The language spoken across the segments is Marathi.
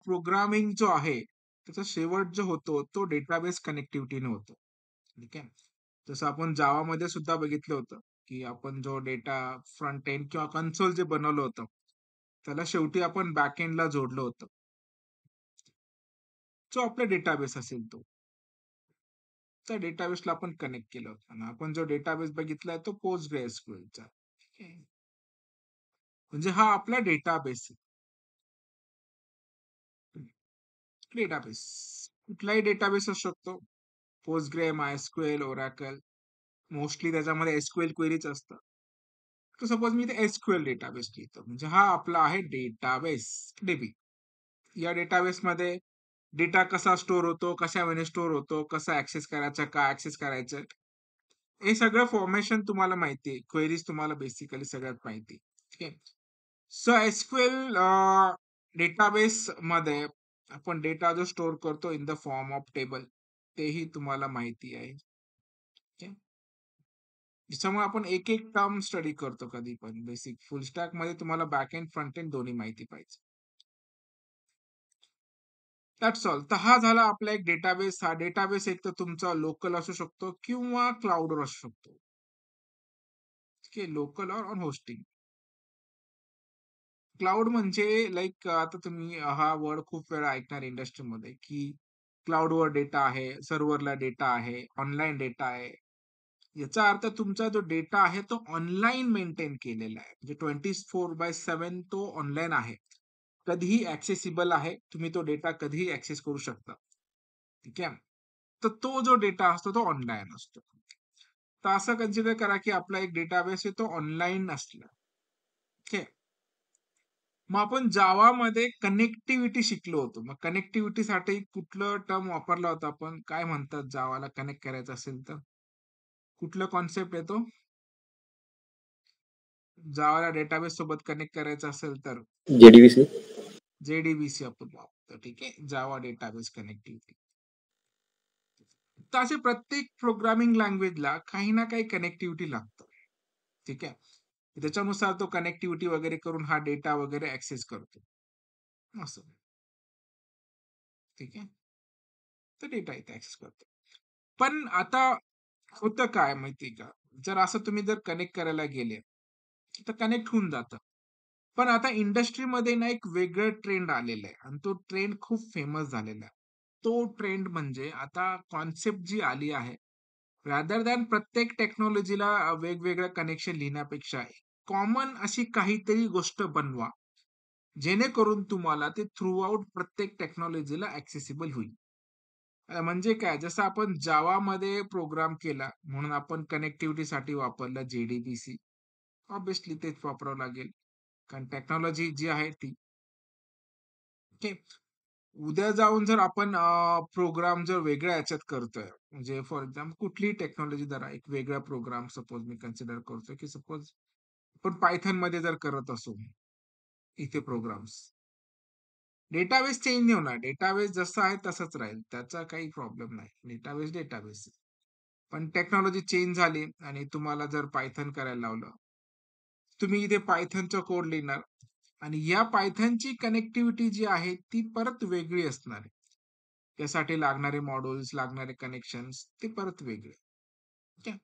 प्रोग्रामिंग जो आहे त्याचा शेवट जो होतो तो डेटाबेस कनेक्टिव्हिटीने होतो. ठीक आहे. जसं आपण जावामध्ये सुद्धा बघितलं होतं, की आपण जो डेटा फ्रंट एंड किंवा कन्सोल जे बनवलं होतं, त्याला शेवटी आपण बॅक एंडला जोडलं होतं. जो आपला डेटाबेस असेल तो. त्या डेटाबेसला आपण कनेक्ट केलं होतं आणि आपण जो डेटाबेस बघितलाय तो PostgreSQLचा. ठीक आहे. म्हणजे हा आपला डेटाबेस आहे. डेटाबेस. कुठलाही डेटाबेस असू शकतो. Postgre, MySQL, Oracle. मोस्टली त्याच्यामध्ये एसक्यूएल क्वेरीज असतात. तर सपोज मी ते एसक्यूएल डेटाबेस लिहितो. म्हणजे हा आपला आहे डेटाबेस डीबी. या डेटाबेसमध्ये डेटा कसा स्टोअर होतो, कशामध्ये स्टोअर होतो, कसा ऍक्सेस करायचा, काय ऍक्सेस करायचं, हे सगळं फॉर्मेशन तुम्हाला माहिती आहे. क्वेरीज तुम्हाला बेसिकली सगळ्यात माहिती आहे. ठीक आहे. सो एसक्यूएल डेटाबेस मध्ये आपण डेटा जो स्टोअर करतो in the form of table, तेही तुम्हाला माहिती आहे. ठीक आहे. ज्याच्यामुळे आपण एक एक टर्म स्टडी करतो कधी पण. बेसिक फुल स्टॅक मध्ये तुम्हाला बॅक एंड फ्रंट एंड दोन्ही माहिती पाहिजे. That's all. तर हा झाला आपला एक डेटाबेस. हा डेटाबेस एक तर तुमचा लोकल असू शकतो किंवा क्लाउडवर असू शकतो. ठीक आहे. Local on hosting. क्लाउड म्हणजे लाईक आता तुम्ही हा वर्ड खूप वेळा ऐकणार इंडस्ट्रीमध्ये, की क्लाउडवर डेटा आहे, सर्व्हरला डेटा आहे, ऑनलाईन डेटा आहे. याचा अर्थ तुमचा जो डेटा आहे तो ऑनलाईन मेंटेन केलेला आहे. म्हणजे 24/7 तो ऑनलाईन आहे. कधीही ऍक्सेसिबल आहे. तुम्ही तो डेटा कधीही ऍक्सेस करू शकता. ठीक आहे. तर तो जो डेटा असतो तो ऑनलाईन असतो. तर असं कन्सिडर करा की आपला एक डेटाबेस आहे तो ऑनलाईन असला. ठीक आहे. मग आपण जावामध्ये कनेक्टिव्हिटी शिकलो होतो. मग कनेक्टिव्हिटीसाठी कुठलं टर्म वापरला होता आपण? काय म्हणतात जावाला कनेक्ट करायचं असेल तर? कुठलं कॉन्सेप्ट येतो? जावाला डेटाबेस सोबत कनेक्ट करायचं असेल तर JDBC. जेडीबीसी आपण वापरतो. ठीक आहे. जावा डेटाबेस कनेक्टिव्हिटी. तर असे प्रत्येक प्रोग्रामिंग लँग्वेजला काही ना काही कनेक्टिव्हिटी लागतं. ठीक आहे. त्याच्यानुसार तो कनेक्टिव्हिटी वगैरे करून हा डेटा वगैरे ऍक्सेस करतो. असं. ठीक आहे. तर डेटा इथे ऍक्सेस करतो. पण आता होतं काय माहिती का? जर असं तुम्ही जर कनेक्ट करायला गेले, तर कनेक्ट होऊन जातं. पण आता इंडस्ट्रीमध्ये ना एक वेगळं ट्रेंड आलेलं आहे आणि तो ट्रेंड खूप फेमस झालेला आहे. तो ट्रेंड म्हणजे आता कॉन्सेप्ट जी आली आहे, रादर दॅन प्रत्येक टेक्नॉलॉजीला वेगवेगळं कनेक्शन लिहिण्यापेक्षा कॉमन अशी काहीतरी गोष्ट बनवा, जेणेकरून तुम्हाला ते थ्रू आउट प्रत्येक टेक्नॉलॉजीला ऍक्सेसिबल होईल. म्हणजे काय, जसं आपण जावामध्ये प्रोग्राम केला म्हणून आपण कनेक्टिव्हिटीसाठी वापरलं जेडीबीसी. ऑब्विसली तेच वापरावं लागेल, कारण टेक्नॉलॉजी जी आहे ती. ओके. उद्या जाऊन जर आपण प्रोग्राम जर वेगळ्या ह्याच्यात करतोय, म्हणजे फॉर एक्झाम्पल कुठलीही टेक्नॉलॉजी जरा एक वेगळा प्रोग्राम सपोज मी कन्सिडर करतोय, की सपोज आपण पायथन मध्ये जर करत असू इथे प्रोग्राम्स, डेटाबेस चेंज नाही होणार. डेटाबेस जसं आहे तसंच राहील. त्याचा काही प्रॉब्लेम नाही. Database database. पण टेक्नॉलॉजी चेंज झाली आणि तुम्हाला जर पायथन करायला लावलं, तुम्ही इथे पायथनचा कोड लिहिणार आणि या पायथनची कनेक्टिव्हिटी जी आहे ती परत वेगळी असणार आहे. त्यासाठी लागणारे मॉड्यूल्स, लागणारे कनेक्शन्स ते परत वेगळे. ठीक आहे.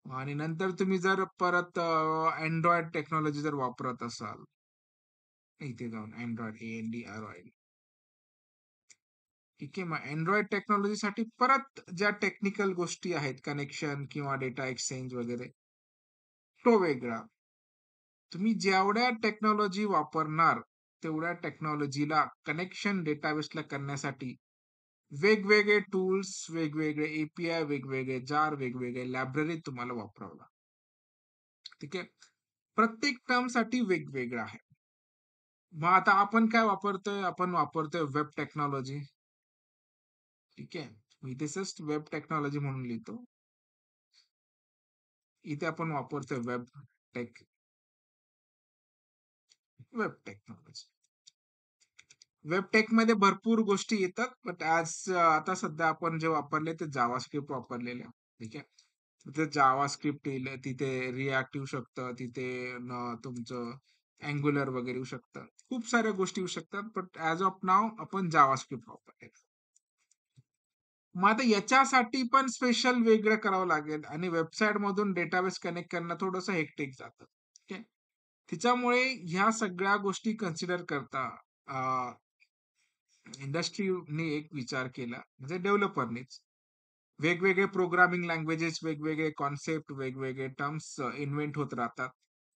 आणि नंतर तुम्ही जर परत अँड्रॉइड टेक्नॉलॉजी जर वापरत असाल, इथे जाऊन अँड्रॉइड ANDROID. ठीक आहे. मग अँड्रॉइड टेक्नॉलॉजीसाठी परत ज्या टेक्निकल गोष्टी आहेत, कनेक्शन किंवा डेटा एक्सचेंज वगैरे, तो वेगळा. तुम्ही जेवढ्या टेक्नॉलॉजी वापरणार, तेवढ्या टेक्नॉलॉजीला कनेक्शन डेटाबेसला करण्यासाठी वेगवेगळे टूल्स, वेगवेगळे API, वेगवेगळे जार, वेगवेगळे लायब्ररी तुम्हाला वापरावं लागतं. ठीक आहे. प्रत्येक टर्म साठी वेगवेगळं आहे. मग आता आपण काय वापरतोय? आपण वापरतोय वेब टेक्नॉलॉजी. ठीक आहे. मी इथे जस्ट वेब टेक्नॉलॉजी म्हणून लिहितो. इथे आपण वापरतोय tech web technology. Web tech मध्ये भरपूर गोष्टी येतात, बट आज आता सध्या आपण जे वापरले ते जावास्क्रिप्ट वापरलेले. ठीक आहे. तिथे जावास्क्रिप्ट येईल, तिथे रिॲक्ट येऊ शकतं, तिथे तुमचं अँग्युलर वगैरे येऊ शकतं. खूप साऱ्या गोष्टी येऊ शकतात. बट ॲज ऑफ नाऊ आपण जावास्क्रिप्ट वापरलेलं. मग आता याच्यासाठी पण स्पेशल वेगळं करावं लागेल आणि वेबसाईटमधून डेटाबेस कनेक्ट करणं थोडंसं हेक्टिक जातं. ठीक आहे. त्याच्यामुळे ह्या सगळ्या गोष्टी कन्सिडर करता इंडस्ट्रीने एक विचार केला म्हणजे डेव्हलपरनीच. वेगवेगळे प्रोग्रामिंग लँग्वेजेस, वेगवेगळे कॉन्सेप्ट, वेगवेगळे टर्म्स इन्व्हेंट होत राहतात.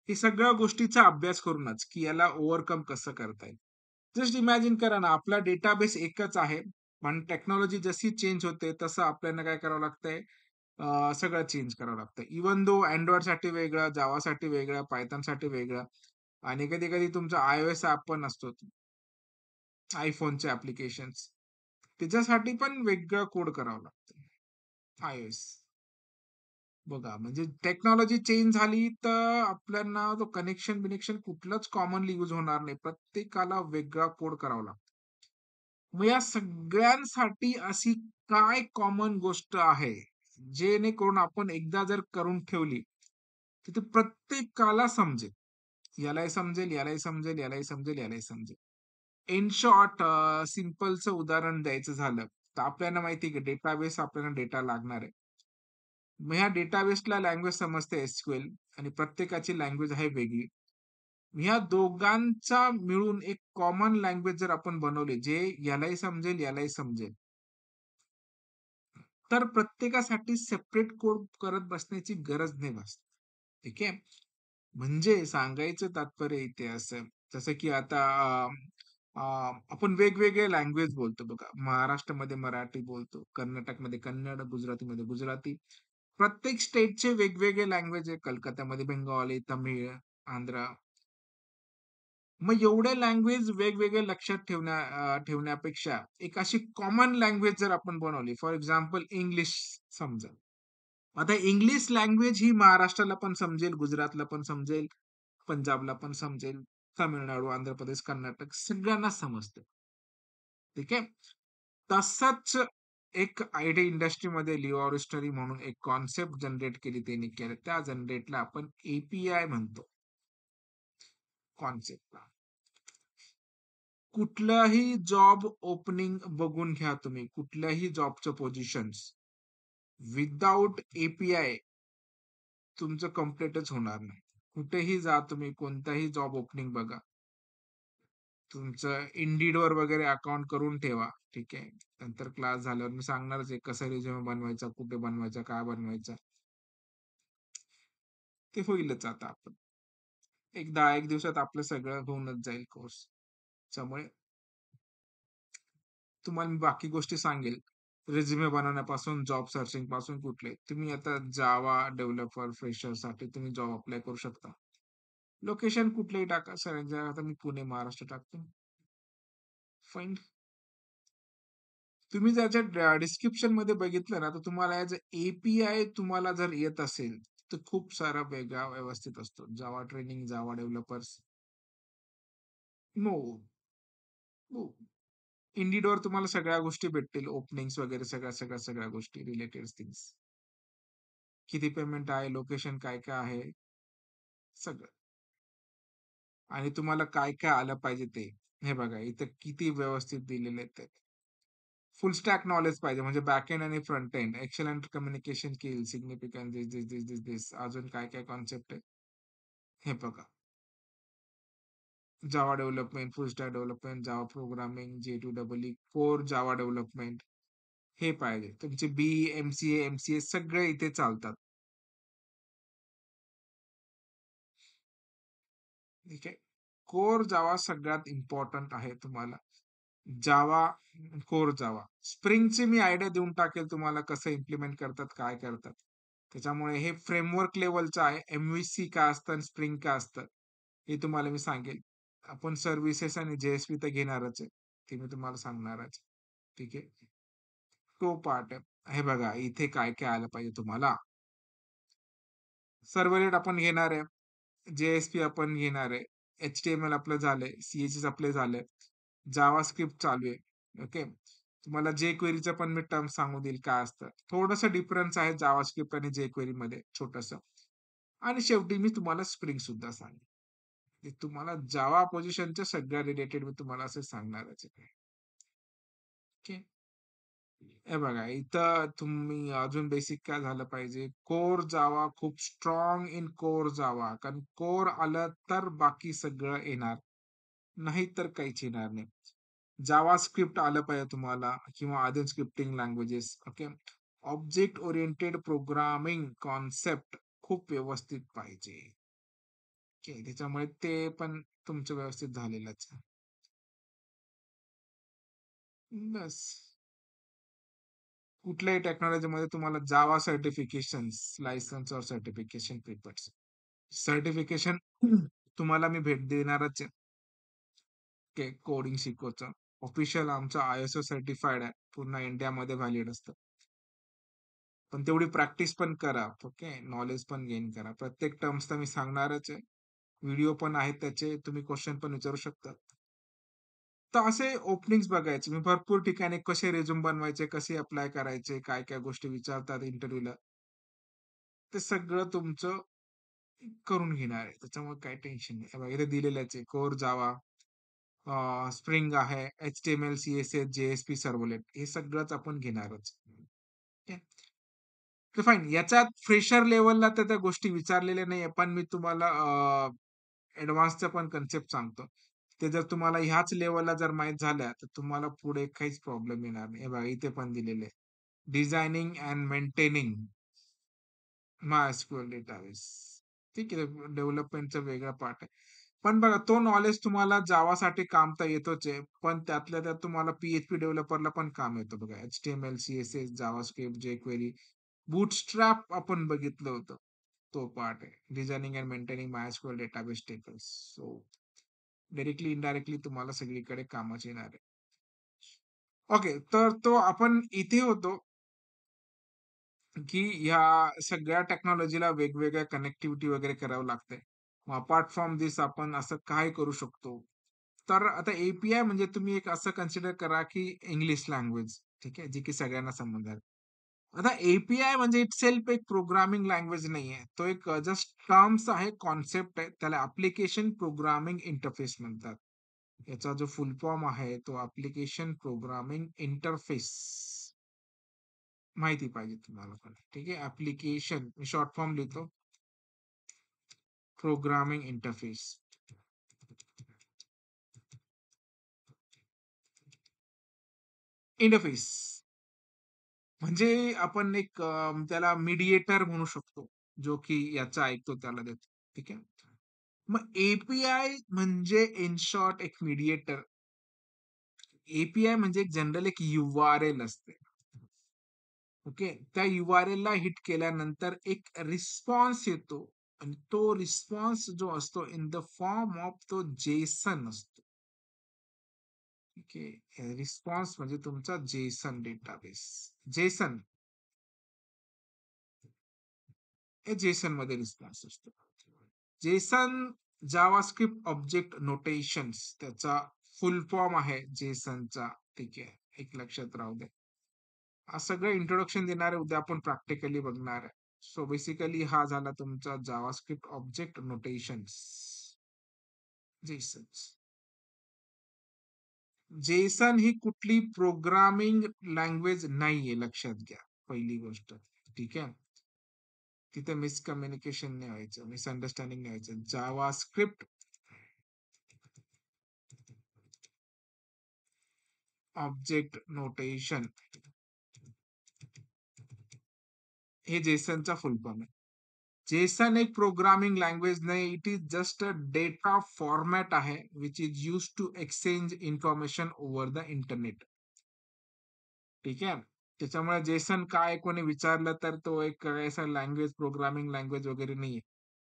हे सगळ्या गोष्टीचा अभ्यास करूनच, की याला ओव्हरकम कसं करता येईल. जस्ट इमॅजिन करा ना, आपला डेटाबेस एकच आहे. पण टेक्नॉलॉजी जशी चेंज होते, तसं आपल्याला काय करावं लागतंय, सगळं चेंज करावं लागतं. इव्हन दो Androidसाठी वेगळं, Javaसाठी वेगळं, Pythonसाठी वेगळं आणि कधी-कधी तुमचा iOS ॲप पण असतो. iPhoneचे ॲप्लिकेशन्स. त्याच्यासाठी पण वेगळं कोड करावं लागतं. iOS. बघा, म्हणजे टेक्नॉलॉजी चेंज झाली तर आपल्याला तो कनेक्शन-बिनेक्शन कुठलंच कॉमनली यूज होणार नाही. प्रत्येकाला वेगळा कोड करावा लागतो. मग या सगळ्यांसाठी अशी काय कॉमन गोष्ट आहे, जेणेकरून आपण एकदा जर करून ठेवली, तर ते प्रत्येकाला समजेल. यालाही समजेल, यालाही समजेल, यालाही समजेल, यालाही समजेल. इन शॉर्ट सिंपलचं उदाहरण द्यायचं झालं, तर आपल्याला माहिती आहे की डेटाबेस आपल्याला डेटा लागणार आहे. मग ह्या डेटाबेसला लँग्वेज समजते एसक्यूएल आणि प्रत्येकाची लँग्वेज आहे वेगळी. ह्या दोघांचा मिळून एक कॉमन लँग्वेज जर आपण बनवली, जे यालाही समजेल, यालाही समजेल, तर प्रत्येकासाठी सेपरेट कोड करत बसण्याची गरज नाही भासत. ठीक आहे. म्हणजे सांगायचं तात्पर्य इथे असं, जसं की आता आपण वेगवेगळे लँग्वेज बोलतो बघा. महाराष्ट्रामध्ये मराठी बोलतो, कर्नाटकमध्ये कन्नड, गुजरातीमध्ये गुजराती. प्रत्येक स्टेटचे वेगवेगळे लँग्वेज आहे. कलकत्त्यामध्ये बेंगॉली, तमिळ, आंध्र. मग एवढे लँग्वेज वेगवेगळे लक्षात ठेवण्यापेक्षा एक अशी कॉमन लँग्वेज जर आपण बनवली, फॉर एक्झाम्पल इंग्लिश समजा. आता इंग्लिश लँग्वेज ही महाराष्ट्राला पण समजेल, गुजरातला पण समजेल, पंजाबला पण समजेल, तामिळनाडू, आंध्र प्रदेश, कर्नाटक सगळ्यांनाच समजते. ठीक आहे. तसंच एक आयटी इंडस्ट्रीमध्ये लिओ ऑरिस्टरी म्हणून एक कॉन्सेप्ट जनरेट केली त्यांनी केलं. त्या जनरेटला आपण एपीआय म्हणतो कॉन्सेप्टला. कुठलाही जॉब ओपनिंग बघून घ्या तुम्ही, कुठल्याही जॉबचं पोझिशन्स विदाऊट एपीआय तुमचं कंप्लीटच होणार नाही. कुठेही जा तुम्ही, कोणताही जॉब ओपनिंग बघा. तुमचं Indeedवर वगैरे अकाउंट करून ठेवा. ठीक आहे. नंतर क्लास झाल्यावर मी सांगणारच आहे कसा रिझ्यूमे बनवायचा, कुठे बनवायचा, काय बनवायचा. ते होईलच आता आपण. एक 10-1 दिवसात आपलं सगळं होऊनच जाईल कोर्स. त्यामुळे तुम्हाला मी बाकी गोष्टी सांगेल. रिझ्यूमे बनवण्यापासून, जॉब सर्चिंग पासून कुठले. तुम्ही आता जावा डेव्हलपर फ्रेशरसाठी तुम्ही जॉब अप्लाय करू शकता. लोकेशन कुठलंही टाका. सर आता मी पुणे, महाराष्ट्र टाकतो. फाईन. तुम्ही त्याच्या डिस्क्रिप्शनमध्ये बघितलं ना, तर तुम्हाला ॲज एपीआय तुम्हाला जर येत असेल, तर खूप सारा वेगळा व्यवस्थित असतो. Java training, Java developers. No, no. Indeedवर तुम्हाला सगळ्या गोष्टी भेटतील. ओपनिंग्स वगैरे सगळ्या गोष्टी रिलेटेड थिंग्स. किती पेमेंट आहे, लोकेशन काय-काय आहे, सगळं. आणि तुम्हाला काय-काय आलं पाहिजे ते. हे बघा, इथं किती व्यवस्थित दिलेले आहेत ते. फुल स्टॅक नॉलेज पाहिजे म्हणजे बॅक एंड आणि front end. Excellent communication skill, significant this. अजून काय-काय कॉन्सेप्ट आहे, हे बघा. Java development, full stack development, Java programming, J2EE, core Java development हे पाहिजे. तुमचे बी-ई, एम-सी-ए सगळे इथे चालतात. ठीक आहे. कोर जावा सगळ्यात इम्पोर्टंट आहे तुम्हाला. जावा, कोर जावा. स्प्रिंगची मी आयडिया देऊन टाकेल तुम्हाला कसं इम्प्लिमेंट करतात, काय करतात. त्याच्यामुळे हे फ्रेमवर्क लेव्हलचं आहे. एम-व्ही-सी काय असतं आणि स्प्रिंग काय असतं, हे तुम्हाला मी सांगेल. आपण सर्व्हिसेस आणि जे-एस-पी तर घेणारच आहे. ते मी तुम्हाला सांगणारच. ठीक आहे. तो पार्ट आहे. हे बघा इथे काय-काय आलं पाहिजे तुम्हाला. सर्व्हलेट आपण घेणार आहे. जे-एस-पी आपण घेणार आहे. एच-टी-एम-एल आपलं झालंय. सी-एस-एस आपलं झालंय. जावास्क्रिप्ट चालू आहे. ओके. तुम्हाला jQueryचं पण मी टर्म सांगू देईल काय असतं. थोडंसं डिफरन्स आहे जावास्क्रिप्ट आणि jQueryमध्ये छोटंसं. आणि शेवटी मी तुम्हाला स्प्रिंग सुद्धा सांगेन. ते तुम्हाला जावा पोझिशनच्या सगळ्या रिलेटेड मी तुम्हाला असं सांगणारच आहे. ओके. हे बघा इथं तुम्ही अजून बेसिक काय झालं पाहिजे, कोर जावा खूप स्ट्रॉंग इन कोर जावा. कारण कोर आलं तर बाकी सगळं येणार. नाही तर काहीच येणार नाही. जावा स्क्रिप्ट आलं पाहिजे तुम्हाला किंवा other scripting languages. Okay. Object oriented programming concept खूप व्यवस्थित पाहिजे. ओके. त्याच्यामुळे ते पण तुमचं व्यवस्थित झालेलंच आहे. बस. कुठल्याही टेक्नॉलॉजीमध्ये तुम्हाला जावा सर्टिफिकेशन्स, लायसन्स और सर्टिफिकेशन पेपर्स. सर्टिफिकेशन तुम्हाला मी भेट देणारच आहे. कोडिंग शिकवचं. ऑफिशियल आमचं ISO सर्टिफाईड आहे. पूर्ण इंडियामध्ये व्हॅलिड असतं. पण तेवढी प्रॅक्टिस पण करा. ओके. नॉलेज पण गेन करा. प्रत्येक टर्म्स तर मी सांगणारच आहे. व्हिडिओ पण आहेत त्याचे. तुम्ही क्वेशन पण विचारू शकता. तर असे ओपनिंग्स बघायचे. मी भरपूर ठिकाणी कसे रिझ्यूम बनवायचे, कसे अप्लाय करायचे, काय-काय गोष्टी विचारतात इंटरव्ह्यूला. ते सगळं तुमचं करून घेणार आहे. त्याच्यामुळे काही टेन्शन नाही. हे बघा इथे दिलेलंच आहे. कोर जावा, स्प्रिंग आहे, HTML, CSS, JSP सर्व्हलेट हे सगळंच आपण घेणारच. ठीक आहे. तर फाईन. याच्यात फ्रेशर लेव्हलला तर त्या गोष्टी विचारलेल्या नाहीये. पण मी तुम्हाला ॲडव्हान्सचा पण कन्सेप्ट सांगतो. ते जर तुम्हाला ह्याच लेव्हलला जर माहीत झाल्या, तर तुम्हाला पुढे काहीच प्रॉब्लेम येणार नाही. हे बघा इथे पण दिलेलं आहे. Designing and maintaining MySQL database. ठीक आहे. डेव्हलपमेंटचा वेगळा पार्ट आहे. पण बघा तो नॉलेज तुम्हाला जावासाठी काम तर येतोच आहे. पण त्यातल्या त्यात तुम्हाला PHP डेव्हलपरला पण काम येतं बघा. HTML, CSS, JavaScript, jQuery, bootstrap आपण बघितलं होतं. तो पार्ट आहे. Designing and maintaining MySQL database tables. So directly, indirectly तुम्हाला सगळीकडे कामाची येणार आहे. ओके. तर तो आपण इथे होतो की ह्या सगळ्या टेक्नॉलॉजीला वेगवेगळ्या कनेक्टिव्हिटी वगैरे करावं लागतंय. मग अपार्ट फ्रॉम दिस आपण असं काय करू शकतो? तर आता API म्हणजे तुम्ही एक असं कन्सिडर करा की इंग्लिश लँग्वेज, ठीक आहे, जी की सगळ्यांना समजणार. आता API म्हणजे इटसेल्फ एक प्रोग्रामिंग लँग्वेज नाहीये. तो एक जस्ट टर्म्स आहे, कॉन्सेप्ट आहे. त्याला ॲप्लिकेशन प्रोग्रामिंग इंटरफेस म्हणतात. याचा जो फुल फॉर्म आहे तो ॲप्लिकेशन प्रोग्रामिंग इंटरफेस. माहिती पाहिजे तुम्हाला पण. ठीक आहे. ॲप्लिकेशन मी शॉर्ट फॉर्म लिहितो. Programming interface. इंटरफेस म्हणजे आपण एक त्याला मीडिएटर म्हणू शकतो. जो की याचा ऐकतो त्याला देतो. ठीक आहे. मग API म्हणजे इन शॉर्ट एक मीडिएटर. API म्हणजे एक जनरल एक URL असते. ओके. त्या URL ला हिट केल्यानंतर एक रिस्पॉन्स येतो आणि तो रिस्पॉन्स जो असतो इन द फॉर्म ऑफ तो जेसन असतो. ठीक आहे. रिस्पॉन्स म्हणजे तुमचा जेसन डेटाबेस. जेसन हे जेसन मध्ये रिस्पॉन्स असतो. जेसन जावास्क्रिप्ट ऑब्जेक्ट नोटेशन्स त्याचा फुल फॉर्म आहे जेसनचा. ठीक आहे. एक लक्षात राहू दे. हा सगळं इंट्रोडक्शन देणार आहे. उद्या आपण प्रॅक्टिकली बघणार आहे. सो बेसिकली हा झाला तुमचा JavaScript object notations. JSON. JSON ही कुठली प्रोग्रामिंग लँग्वेज नाहीये लक्षात घ्या. पहिली गोष्ट. ठीक आहे. तिथे मिसकम्युनिकेशन नाही व्हायचं, मिसअंडरस्टँडिंग नाही व्हायचं. जावास्क्रिप्ट ऑब्जेक्ट नोटेशन हे जेसनचा फुल फॉर्म आहे. जेसन एक प्रोग्रामिंग लँग्वेज नाही. It is just a data format आहे which is use to exchange information over the internet. ठीक आहे. त्याच्यामुळे जेसन काय कोणी विचारलं तर तो एक असा लँग्वेज प्रोग्रामिंग लँग्वेज वगैरे नाहीये.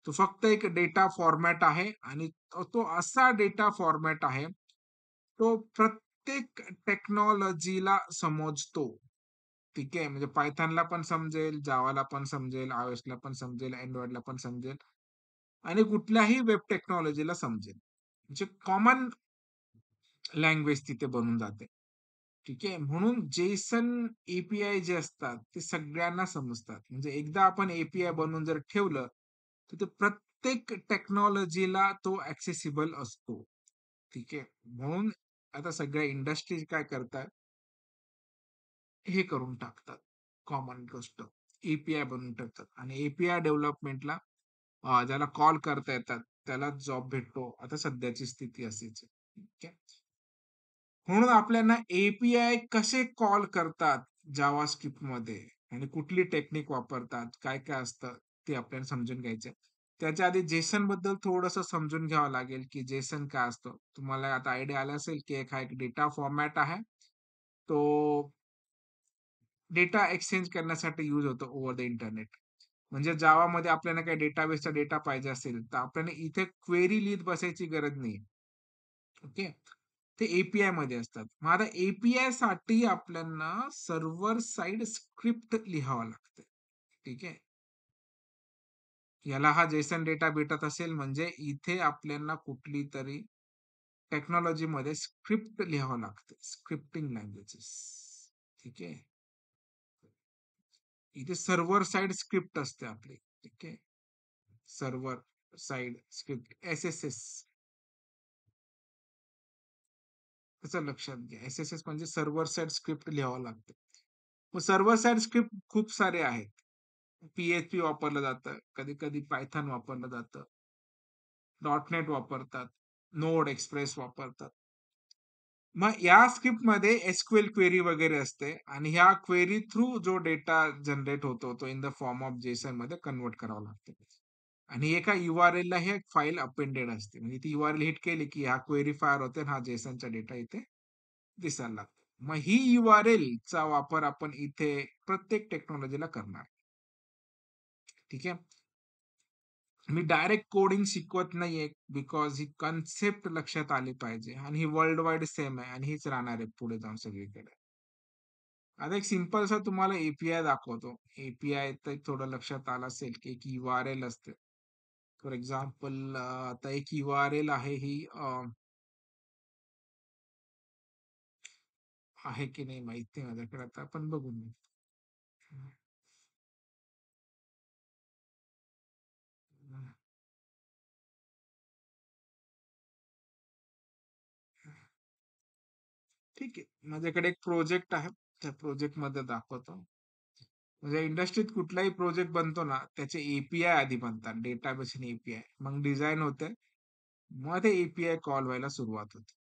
तो फक्त एक डेटा फॉर्मॅट आहे आणि तो असा डेटा फॉर्मॅट आहे, तो प्रत्येक टेक्नॉलॉजीला समजतो. ठीक आहे. म्हणजे पायथॉनला पण समजेल, जावाला पण समजेल, iOSला पण समजेल, Androidला पण समजेल आणि कुठल्याही वेब टेक्नॉलॉजीला समजेल. म्हणजे कॉमन लँग्वेज तिथे बनून जाते. ठीक आहे. म्हणून जेसन API जे असतात ते सगळ्यांना समजतात. म्हणजे एकदा आपण API बनवून जर ठेवलं, तर ते प्रत्येक टेक्नॉलॉजीला तो ऍक्सेसिबल असतो. ठीक आहे. म्हणून आता सगळ्या इंडस्ट्रीज काय करतात, हे करून टाकतात. कॉमन गोष्ट एपीआय बनवून टाकतात आणि एपीआय डेव्हलपमेंटला ज्याला कॉल करता येतात त्याला जॉब भेटतो. आता सध्याची स्थिती अशीच आहे. ठीक आहे. म्हणून आपल्याला एपीआय कसे कॉल करतात जावास्क्रिप्टमध्ये आणि कुठली टेक्निक वापरतात, काय-काय असतं ते आपल्याला समजून घ्यायचंय. त्याच्या आधी जेसन बद्दल थोडंसं समजून घ्यावं लागेल, की जेसन काय असतं. तुम्हाला आता आयडिया आला असेल, की एक डेटा फॉर्मॅट आहे. तो डेटा एक्सचेंज करण्यासाठी यूज होतो ओव्हर द इंटरनेट. म्हणजे जावामध्ये आपल्याला काही डेटाबेसचा डेटा पाहिजे असेल, तर आपल्याला इथे क्वेरी लिहित बसायची गरज नाही. ओके. ते एपीआय मध्ये असतात. मग आता एपीआय साठी आपल्याला सर्व्हर साइड स्क्रिप्ट लिहावं लागतं. ठीक आहे. याला हा जेसन डेटा भेटत असेल म्हणजे इथे आपल्याला कुठली तरी टेक्नॉलॉजी मध्ये स्क्रिप्ट लिहावं लागतं. Scripting languages. ठीक आहे. इथे सर्व्हर साइड स्क्रिप्ट असते आपली. ठीक आहे. Server side script S-S-S. त्याचं लक्षात घ्या. एस-एस-एस म्हणजे सर्व्हर साइड स्क्रिप्ट लिहावं लागतं. मग सर्व्हर साइड स्क्रिप्ट खूप सारे आहेत. पी-एच-पी वापरलं जातं. कधी-कधी पायथन वापरलं जातं. .NET वापरतात. नोड एक्सप्रेस वापरतात. मग या स्क्रिप्टमध्ये एसक्यूएल क्वेरी वगैरे असते आणि ह्या क्वेरी थ्रू जो डेटा जनरेट होतो तो in the form of Jason मध्ये कन्वर्ट करावा लागतो. आणि एका URL ला हे फाईल अपेंडेड असते. म्हणजे ती URL हिट केली की हा क्वेरी फायर होते आणि हा जेसनचा डेटा इथे दिसायला लागतो. मग ही URL चा वापर आपण इथे प्रत्येक टेक्नॉलॉजीला करणार. ठीक आहे. मी डायरेक्ट कोडिंग शिकवत नाहीये बिकॉज ही कन्सेप्ट लक्षात आली पाहिजे आणि ही वर्ल्ड वाईड सेम आहे आणि हीच राहणार आहे पुढे जाऊन सगळीकडे. आता एक सिंपलसा तुम्हाला एपीआय दाखवतो. एपीआय तर थोडं लक्षात आलं असेल की एक URL असते. फॉर एक्झाम्पल आता एक URL आहे ही आहे की नाही माहिती नाही माझ्याकडे आता आपण बघून घेऊ. ठीक आहे. माझ्याकडे एक प्रोजेक्ट आहे. त्या प्रोजेक्ट मध्ये दाखवतो. म्हणजे इंडस्ट्रीत कुठलाही प्रोजेक्ट बनतो ना, त्याचे एपीआय आधी बनतात. डेटाबेस आणि एपीआय. मग डिझाइन होते. मग ते एपीआय कॉल व्हायला सुरुवात होते.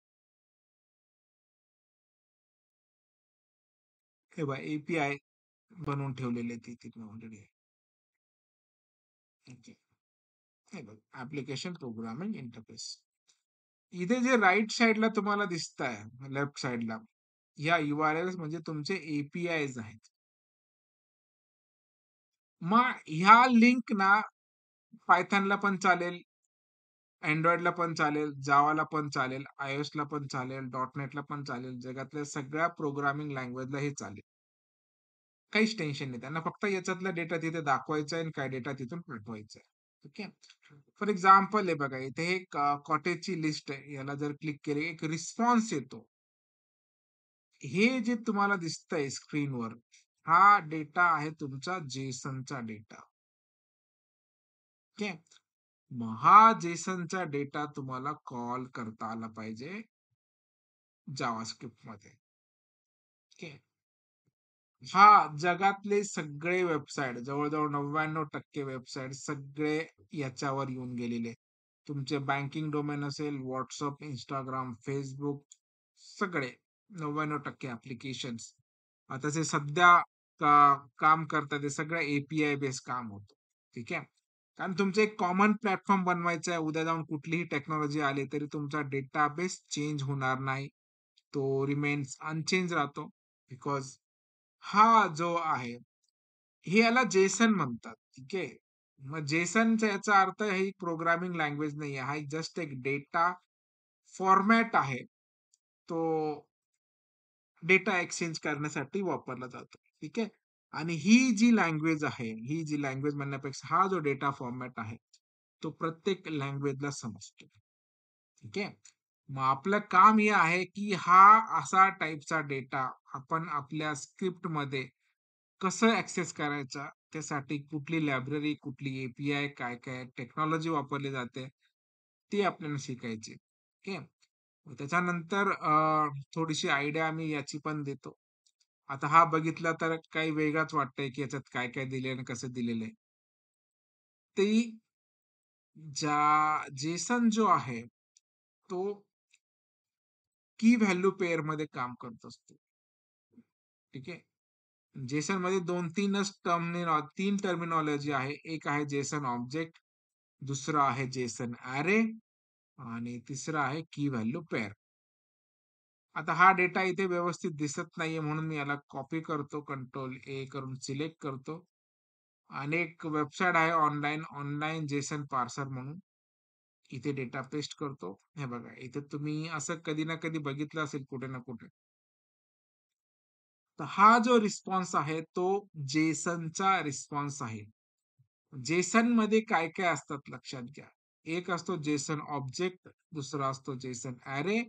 हे बघा एपीआय बनवून ठेवलेले ते तिथे ऑलरेडी. ओके. हे बघा ऍप्लिकेशन प्रोग्रामिंग इंटरफेस. इथे जे राईट साइडला तुम्हाला दिसतंय, लेफ्ट साइडला, ह्या URLs म्हणजे तुमचे एपीआयज आहेत. मग ह्या लिंक ना पायथनला पण चालेल, Androidला पण चालेल, जावाला पण चालेल, iOSला पण चालेल, .NETला पण चालेल. जगातल्या सगळ्या प्रोग्रामिंग लँग्वेजला हे चालेल. काहीच टेन्शन नाही. त्यांना फक्त याच्यातला डेटा तिथे दाखवायचा आहे आणि काय डेटा तिथून पाठवायचा आहे. ठीक आहे. फॉर एक्झाम्पल हे बघा इथे एक कॉटेजची लिस्ट आहे. याला जर क्लिक केले एक रिस्पॉन्स येतो. हे जे तुम्हाला दिसतंय स्क्रीनवर, हा डेटा आहे तुमचा जेसनचा डेटा. ओके. मग हा जेसनचा डेटा तुम्हाला कॉल करता आला पाहिजे जावास्क्रिप्ट मध्ये. ओके. हा जगातले सगळे वेबसाईट जवळ-जवळ 99% वेबसाईट सगळे याच्यावर येऊन गेलेले. तुमचे बँकिंग डोमेन असेल, WhatsApp, Instagram, Facebook सगळे 99% ॲप्लिकेशन्स. आता जे सध्या काम करतात ते सगळं एपीआय बेस काम होतं. ठीक आहे. कारण तुमचं एक कॉमन प्लॅटफॉर्म बनवायचं आहे. उद्या जाऊन कुठलीही टेक्नॉलॉजी आली तरी तुमचा डेटाबेस चेंज होणार नाही. तो रिमेन्स अनचेंज राहतो. बिकॉज हा जो आहे, हे याला जेसन म्हणतात. ठीक आहे. मग जेसनचा याचा अर्थ ही प्रोग्रामिंग लँग्वेज नाहीये. हा जस्ट एक डेटा फॉर्मॅट आहे. तो डेटा एक्सचेंज करण्यासाठी वापरला जातो. ठीक आहे. आणि ही जी लँग्वेज आहे, ही जी लँग्वेज म्हणण्यापेक्षा हा जो डेटा फॉर्मॅट आहे, तो प्रत्येक लँग्वेजला समजतो. ठीक आहे. मग आपलं काम हे आहे, की हा असा टाइपचा डेटा आपण आपल्या स्क्रिप्टमध्ये कसं ऍक्सेस करायचा त्यासाठी कुठली लायब्ररी, कुठली एपीआय, काय-काय टेक्नॉलॉजी वापरली जाते, ते आपल्याला शिकायची. ओके. त्याच्यानंतर थोडीशी आयडिया आम्ही याची पण देतो. आता हा बघितला तर काही वेगळाच वाटतंय, की याच्यात काय-काय दिलंय आणि कसं दिलेलं आहे. ती जेसन जो आहे, तो की व्हॅल्यू पेअरमध्ये काम करत असतो. ठीक आहे. जेसनमध्ये 2-3च 3 टर्मिनॉलॉजी आहे. एक आहे जेसन ऑब्जेक्ट, दुसरं आहे जेसन अॅरे आणि तिसरं आहे की व्हॅल्यू पेअर. आता हा डेटा इथे व्यवस्थित दिसत नाहीये म्हणून मी याला कॉपी करतो, कंट्रोल ए करून सिलेक्ट करतो. आणि एक वेबसाईट आहे ऑनलाईन जेसन पार्सर म्हणून. इथे डेटा पेस्ट करतो. हे बघा, इथे तुम्ही असं कधी ना कधी बघितलं असेल कुठे ना कुठे. तर हा जो रिस्पॉन्स आहे तो जेसनचा रिस्पॉन्स आहे. जेसन मध्ये काय काय असतात लक्षात घ्या. एक असतो जेसन ऑब्जेक्ट, दुसरा असतो जेसन अॅरे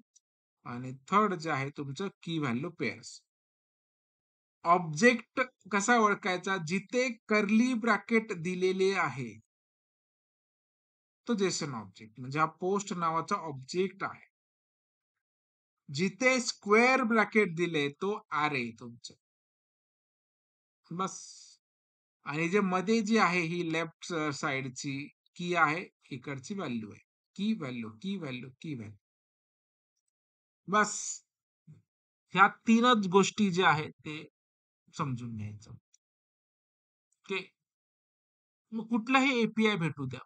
आणि थर्ड जे आहे तुमचं की व्हॅल्यू पेअर्स. ऑब्जेक्ट कसा ओळखायचा? जिथे कर्ली ब्रॅकेट दिलेले आहे, तो जेसन ऑब्जेक्ट म्हणजे हा पोस्ट नावाचा ऑब्जेक्ट आहे. जिथे स्क्वेअर ब्रॅकेट दिले तो अॅरे तुमचं. बस. आणि जे मध्ये जी आहे ही लेफ्ट साइडची की आहे, इकडची व्हॅल्यू आहे. की व्हॅल्यू, की व्हॅल्यू, की व्हॅल्यू. बस. ह्या तीनच गोष्टी ज्या आहेत ते समजून घ्यायचं. ओके. मग कुठलाही एपीआय भेटू द्या.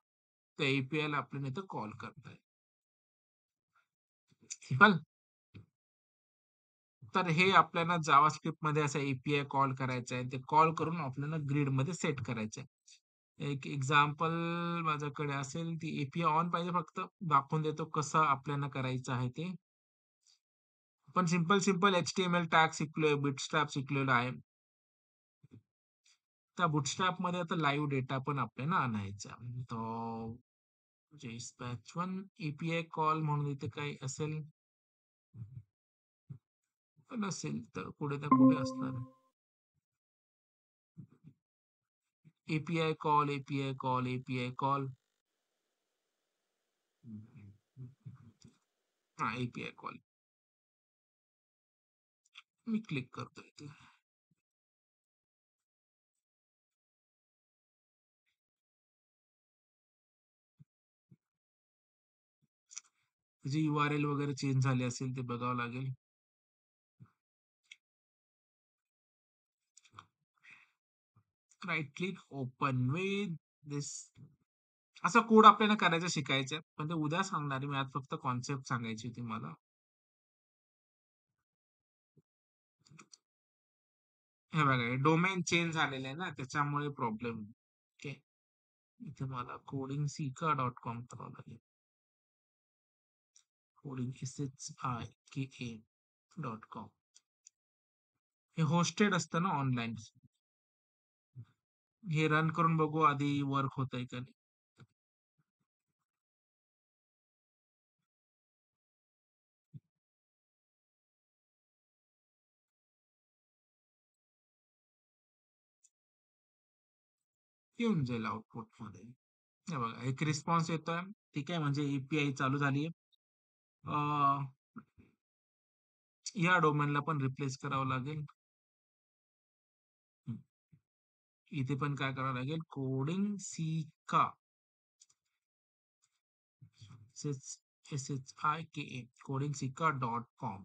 त्या एपीआय ला आपल्याला इथं कॉल करता येईल. सिंपल. तर हे आपल्याला जावास्क्रिप्ट मध्ये असं एपीआय कॉल करायचं आहे. ते कॉल करून आपल्याला ग्रिड मध्ये सेट करायचं आहे. एक एक्झाम्पल माझ्याकडे असेल, ती एपीआय ऑन पाहिजे फक्त दाखवून देतो कसं आपल्याला करायचं आहे ते. पण सिंपल एचटीएमएल टॅग शिकलोय, बुटस्ट्रॅप शिकलेलो आहे. त्या बुटस्ट्रॅप मध्ये आता लाईव्ह डेटा पण आपल्याला आणायचा. तो dispatch 1 एपीआय कॉल म्हणून इथे काही असेल, नसेल तर पुढे त्या कुठे असणार. API call, API call, API call. हा, एपीआय कॉल मी क्लिक करतो इथे. जे URL वगैरे चेंज झाले असेल ते बघावं लागेल. राईट क्लिक ओपन विथ दिस. असा कोड आपल्याला करायचं शिकायचं पण ते उद्या सांगणार आहे. मी आज फक्त कॉन्सेप्ट सांगायची होती मला. हे बघा, डोमेन चेंज झालेलं आहे ना, त्याच्यामुळे प्रॉब्लेम. ओके. इथे मला codingck.com करावं लागेल. codingshike.com. हे होस्टेड असतं ना ऑनलाईन. हे रन करून बघू आधी वर्क होतंय का नाही. येऊन जाईल आउटपुट मध्ये. हे बघा, एक रिस्पॉन्स येतोय. ठीक आहे, म्हणजे एपीआय चालू झाली आहे. या डोमेनला पण रिप्लेस करावं लागेल. इथे पण काय करावं लागेल, कोडिंग सिका SHIKA codingsica.com.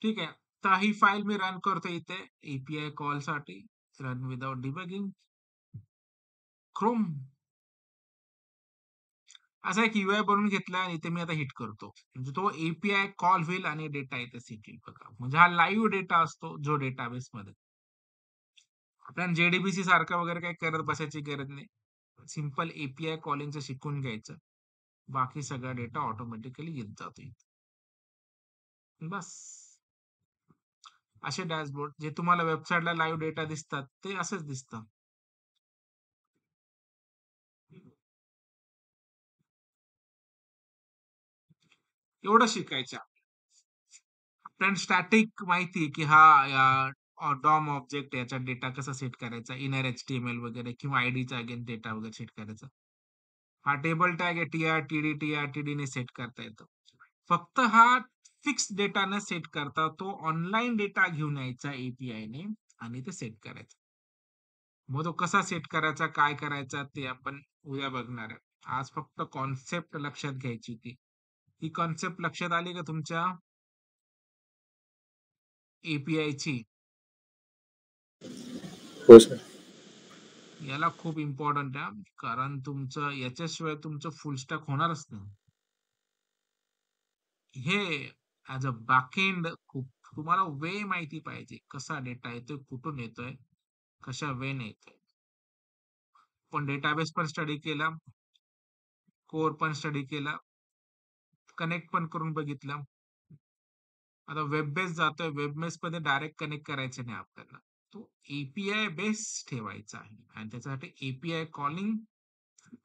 ठीक आहे. तर ही फाईल मी रन करतो इथे एपीआय कॉल साठी. Run without debugging. क्रोम असा एक यूआय बनवून घेतला आणि इथे मी आता हिट करतो. म्हणजे तो एपीआय कॉल होईल आणि डेटा इथे सेट होईल बघा. म्हणजे हा लाईव्ह डेटा असतो जो डेटाबेस मध्ये. आपण जेडीबीसी सारखं वगैरे काही करत बसायची गरज नाही. सिंपल एपीआय कॉलिंगचं शिकून घ्यायचं. बाकी सगळा डेटा ऑटोमॅटिकली येत जातो. बस. असे डॅशबोर्ड जे तुम्हाला वेबसाईटला लाईव्ह डेटा दिसतात ते असंच दिसतं. एवढं शिकायचं. पण स्टॅटिक माहिती की हा डॉम ऑब्जेक्ट याचा डेटा कसा सेट करायचा, इनर एचटीएमएल वगैरे किंवा आयडीचा अगेन डेटा वगैरे सेट करायचा. हा टेबल टॅग आहे टी-आर-टी-डी ने सेट करता येतो. फक्त हा फिक्स डेटाने सेट करता तो ऑनलाईन डेटा घेऊन यायचा एपीआयने आणि ते सेट करायचं. मग तो कसा सेट करायचा, काय करायचा ते आपण उद्या बघणार आहे. आज फक्त कॉन्सेप्ट लक्षात घ्यायची ती. ही कॉन्सेप्ट लक्षात आली का तुमच्या एपीआयची? हो सर. याला खूप इम्पॉर्टंट आहे कारण तुमचं याच्याशिवाय तुमचं फुल स्टॅक होणारच नाही. हे ॲज अ बॅकएंड खूप तुम्हाला वे माहिती पाहिजे. कसा डेटा येतोय, कुठून येतोय, कशा वेने येतोय. पण डेटाबेस पण स्टडी केला, कोर पण स्टडी केला, कनेक्ट पण करून बघितलं. आता वेब बेस जातोय, वेब बेसमध्ये डायरेक्ट कनेक्ट करायचं नाही आपल्याला. तो एपीआय बेस ठेवायचा आहे आणि त्याच्यासाठी एपीआय कॉलिंग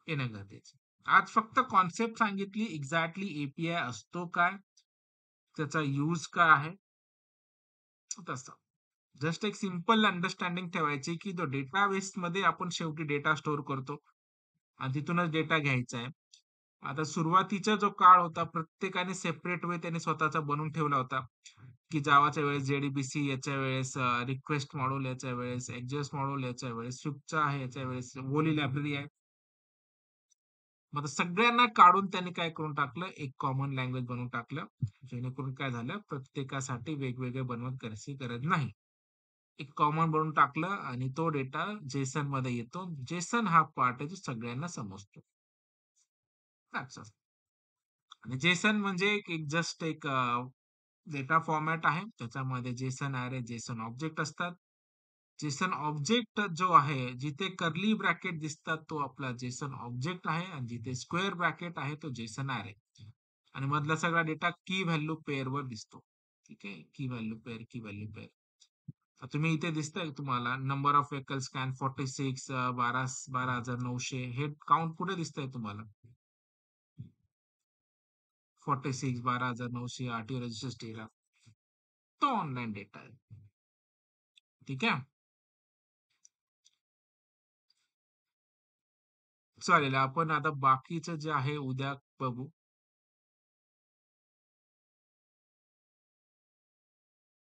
येणं गरजेचं. आज फक्त कॉन्सेप्ट सांगितली, एक्झॅक्टली एपीआय असतो काय? त्याचा यूज काय आहे? तसं. जस्ट एक सिंपल अंडरस्टँडिंग ठेवायची, की तो डेटाबेसमध्ये आपण शेवटी डेटा स्टोअर करतो आणि तिथूनच डेटा घ्यायचा आहे. आता सुरुवातीचा जो काळ होता, प्रत्येकाने सेपरेट वे त्याने स्वतःचा बनवून ठेवला होता, की जावाच्या वेळेस जेडीबीसी, याच्या वेळेस रिक्वेस्ट मॉड्यूल, याच्या वेळेस एक्झॉस्ट मॉड्यूल, याच्या वेळेस स्विफ्टचा आहे, याच्या वेळेस वोली लायब्ररी आहे. मग आता सगळ्यांना काढून त्यांनी काय करून टाकलं, एक कॉमन लँग्वेज बनवून टाकलं. जेणेकरून काय झालं, प्रत्येकासाठी वेगवेगळे बनवत करायची गरज नाही. एक कॉमन बनवून टाकलं आणि तो डेटा जेसन मध्ये येतो. जेसन हा पार्ट आहे जो सगळ्यांना समजतो. That's all. आणि जेसन म्हणजे एक जस्ट एक डेटा फॉर्मॅट आहे. त्याच्यामध्ये जेसन अरे, जेसन ऑब्जेक्ट असतात. जेसन ऑब्जेक्ट जो आहे, जिथे कर्ली ब्रॅकेट दिसतात तो आपला जेसन ऑब्जेक्ट आहे आणि जिथे स्क्वेअर ब्रॅकेट आहे तो जेसन अरे. आणि मधला सगळा डेटा की व्हॅल्यू पेअर वर दिसतो. ठीक आहे. की व्हॅल्यू पेअर, की व्हॅल्यू पेअर. तुम्ही इथे दिसतंय तुम्हाला नंबर ऑफ व्हेकल स्कॅन 46 12,900 हे काउंट कुठे दिसतंय तुम्हाला? 46 12,900 आरटीओ रजिस्टर डेटा. तो ऑनलाईन डेटा आहे. ठीक आहे. चालेल. आपण आता बाकीचं जे आहे उद्या बघू.